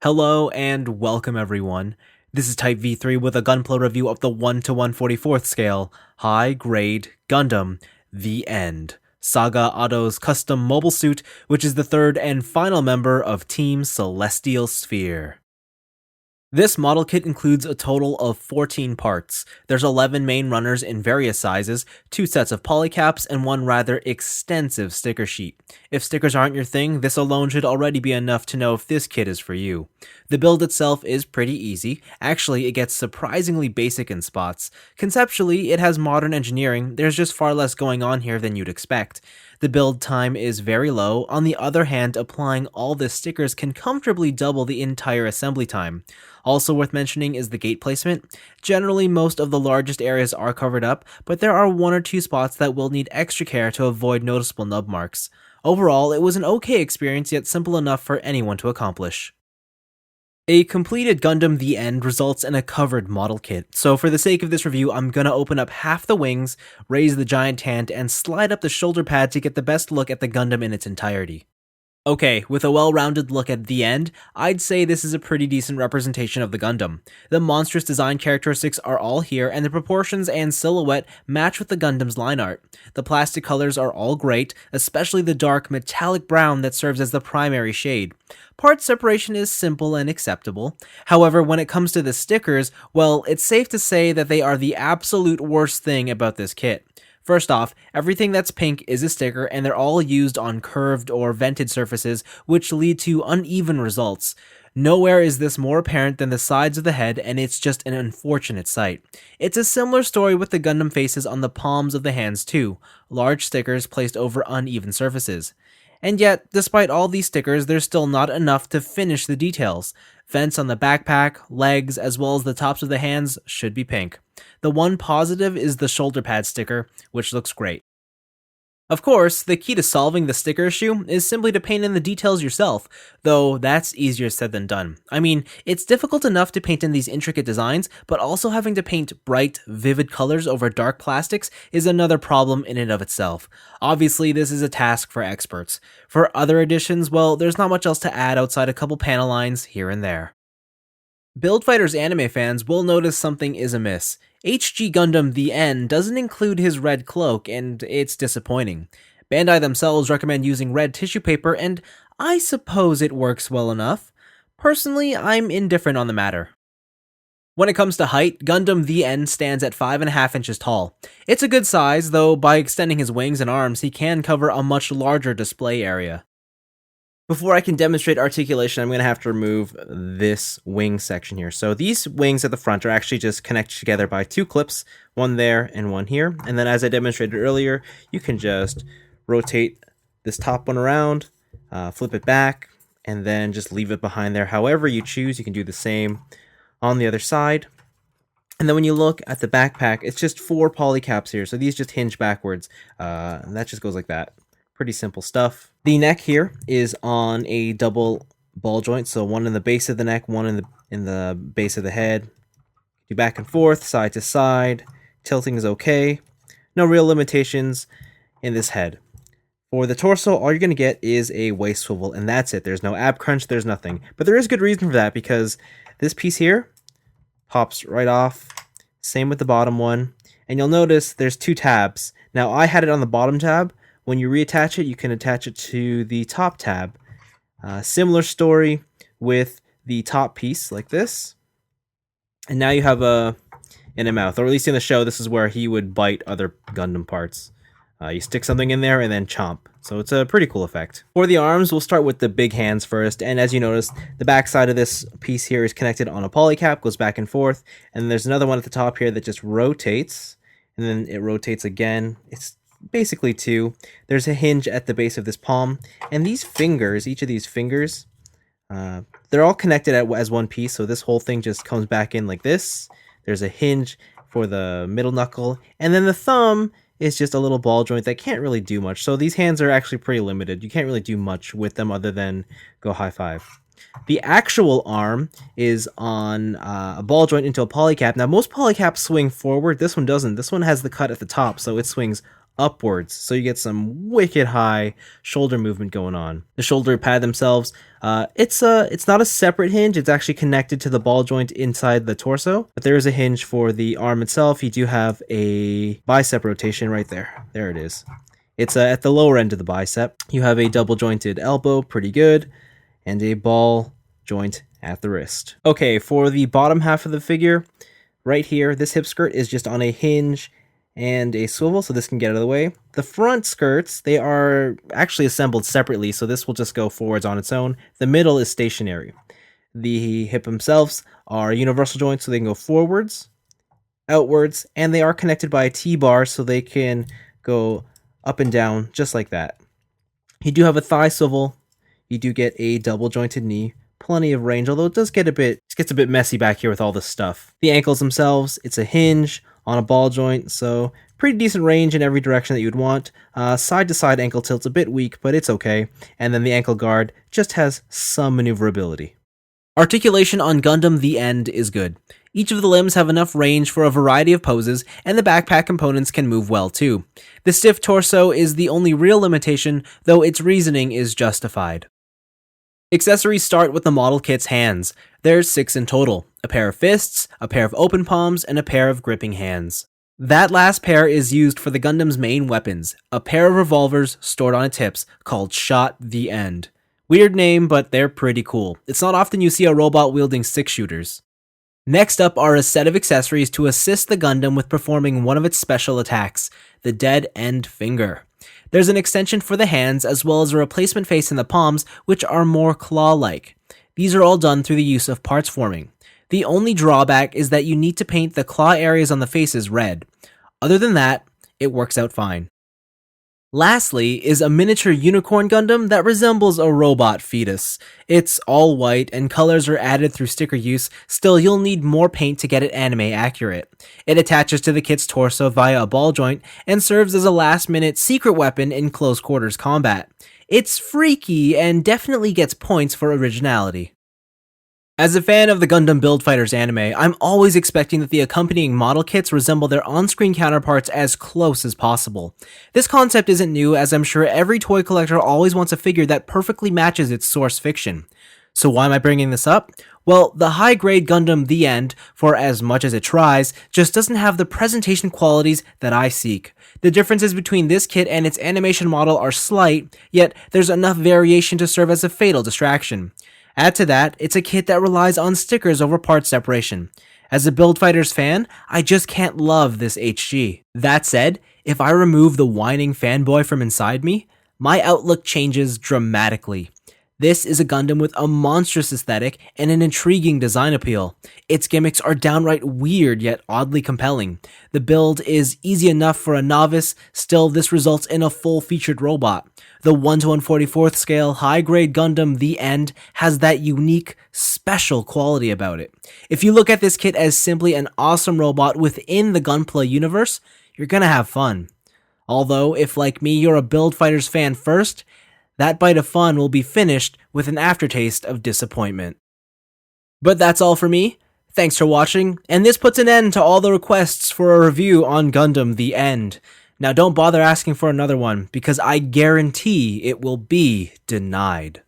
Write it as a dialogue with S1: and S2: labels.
S1: Hello and welcome everyone. This is Type V3 with a Gunpla review of the 1 to 144th scale, High Grade Gundam, The End, Saga Otto's custom mobile suit, which is the third and final member of Team Celestial Sphere. This model kit includes a total of 14 parts. There's 11 main runners in various sizes, 2 sets of polycaps, and 1 rather extensive sticker sheet. If stickers aren't your thing, this alone should already be enough to know if this kit is for you. The build itself is pretty easy. Actually, it gets surprisingly basic in spots. Conceptually, it has modern engineering, there's just far less going on here than you'd expect. The build time is very low. On the other hand, applying all the stickers can comfortably double the entire assembly time. Also worth mentioning is the gate placement. Generally, most of the largest areas are covered up, but there are 1 or 2 spots that will need extra care to avoid noticeable nub marks. Overall, it was an okay experience, yet simple enough for anyone to accomplish. A completed Gundam The End results in a covered model kit, so for the sake of this review, I'm gonna open up half the wings, raise the giant hand, and slide up the shoulder pad to get the best look at the Gundam in its entirety. Okay, with a well-rounded look at The End, I'd say this is a pretty decent representation of the Gundam. The monstrous design characteristics are all here, and the proportions and silhouette match with the Gundam's line art. The plastic colors are all great, especially the dark metallic brown that serves as the primary shade. Part separation is simple and acceptable. However, when it comes to the stickers, well, it's safe to say that they are the absolute worst thing about this kit. First off, everything that's pink is a sticker, and they're all used on curved or vented surfaces, which lead to uneven results. Nowhere is this more apparent than the sides of the head, and it's just an unfortunate sight. It's a similar story with the Gundam faces on the palms of the hands too, large stickers placed over uneven surfaces. And yet, despite all these stickers, there's still not enough to finish the details. Vents on the backpack, legs, as well as the tops of the hands should be pink. The one positive is the shoulder pad sticker, which looks great. Of course, the key to solving the sticker issue is simply to paint in the details yourself, though that's easier said than done. I mean, it's difficult enough to paint in these intricate designs, but also having to paint bright, vivid colors over dark plastics is another problem in and of itself. Obviously, this is a task for experts. For other editions, well, there's not much else to add outside a couple panel lines here and there. Build Fighters anime fans will notice something is amiss. HG Gundam The End doesn't include his red cloak, and it's disappointing. Bandai themselves recommend using red tissue paper, and I suppose it works well enough. Personally, I'm indifferent on the matter. When it comes to height, Gundam The End stands at 5.5 inches tall. It's a good size, though by extending his wings and arms, he can cover a much larger display area. Before I can demonstrate articulation, I'm going to have to remove this wing section here. So these wings at the front are actually just connected together by 2 clips, one there and one here. And then as I demonstrated earlier, you can just rotate this top one around, flip it back, and then just leave it behind there. However you choose, you can do the same on the other side. And then when you look at the backpack, it's just 4 polycaps here. So these just hinge backwards, and that just goes like that. Pretty simple stuff. The neck here is on a double ball joint, so one in the base of the neck, one in the base of the head. Do back and forth, side to side. Tilting is okay. No real limitations in this head. For the torso, all you're going to get is a waist swivel, and that's it. There's no ab crunch, there's nothing. But there is good reason for that, because this piece here pops right off. Same with the bottom one. And you'll notice there's 2 tabs. Now, I had it on the bottom tab. When you reattach it, you can attach it to the top tab. Similar story with the top piece, like this. And now you have in a mouth, or at least in the show, this is where he would bite other Gundam parts. You stick something in there and then chomp. So it's a pretty cool effect. For the arms, we'll start with the big hands first. And as you notice, the back side of this piece here is connected on a polycap, goes back and forth. And there's another one at the top here that just rotates. And then it rotates again. It's basically 2. There's a hinge at the base of this palm, and these fingers, each of these fingers, they're all connected as one piece, so this whole thing just comes back in like this. There's a hinge for the middle knuckle, and then the thumb is just a little ball joint that can't really do much. So these hands are actually pretty limited. You can't really do much with them other than go high five. The actual arm is on a ball joint into a polycap. Now, most polycaps swing forward. This one doesn't. This one has the cut at the top, so it swings upwards, so you get some wicked high shoulder movement going on. The shoulder pad themselves, it's not a separate hinge, it's actually connected to the ball joint inside the torso, but there is a hinge for the arm itself. You do have a bicep rotation right there. There it is. It's at the lower end of the bicep. You have a double jointed elbow, pretty good, and a ball joint at the wrist. Okay, for the bottom half of the figure, right here, this hip skirt is just on a hinge and a swivel, so this can get out of the way. The front skirts, they are actually assembled separately, so this will just go forwards on its own. The middle is stationary. The hip themselves are universal joints, so they can go forwards, outwards, and they are connected by a T-bar, so they can go up and down just like that. You do have a thigh swivel. You do get a double jointed knee. Plenty of range, although it gets a bit messy back here with all this stuff. The ankles themselves, it's a hinge on a ball joint, so pretty decent range in every direction that you'd want. Side to side ankle tilt's a bit weak, but it's okay. And then the ankle guard just has some maneuverability. Articulation on Gundam The End is good. Each of the limbs have enough range for a variety of poses, and the backpack components can move well too. The stiff torso is the only real limitation, though its reasoning is justified. Accessories start with the model kit's hands. There's 6 in total: a pair of fists, a pair of open palms, and a pair of gripping hands. That last pair is used for the Gundam's main weapons, a pair of revolvers stored on its hips, called Shot the End. Weird name, but they're pretty cool. It's not often you see a robot wielding 6-shooters. Next up are a set of accessories to assist the Gundam with performing one of its special attacks, the Dead End Finger. There's an extension for the hands, as well as a replacement face in the palms, which are more claw-like. These are all done through the use of parts forming. The only drawback is that you need to paint the claw areas on the faces red. Other than that, it works out fine. Lastly is a miniature unicorn Gundam that resembles a robot fetus. It's all white and colors are added through sticker use, still you'll need more paint to get it anime accurate. It attaches to the kit's torso via a ball joint and serves as a last-minute secret weapon in close quarters combat. It's freaky and definitely gets points for originality. As a fan of the Gundam Build Fighters anime, I'm always expecting that the accompanying model kits resemble their on-screen counterparts as close as possible. This concept isn't new, as I'm sure every toy collector always wants a figure that perfectly matches its source fiction. So why am I bringing this up? Well, the high-grade Gundam The End, for as much as it tries, just doesn't have the presentation qualities that I seek. The differences between this kit and its animation model are slight, yet there's enough variation to serve as a fatal distraction. Add to that, it's a kit that relies on stickers over part separation. As a Build Fighters fan, I just can't love this HG. That said, if I remove the whining fanboy from inside me, my outlook changes dramatically. This is a Gundam with a monstrous aesthetic and an intriguing design appeal. Its gimmicks are downright weird yet oddly compelling. The build is easy enough for a novice, still this results in a full-featured robot. The 1/144th scale high-grade Gundam The End has that unique, special quality about it. If you look at this kit as simply an awesome robot within the Gunpla universe, you're gonna have fun. Although, if like me you're a Build Fighters fan first, that bite of fun will be finished with an aftertaste of disappointment. But that's all for me. Thanks for watching, and this puts an end to all the requests for a review on Gundam The End. Now don't bother asking for another one, because I guarantee it will be denied.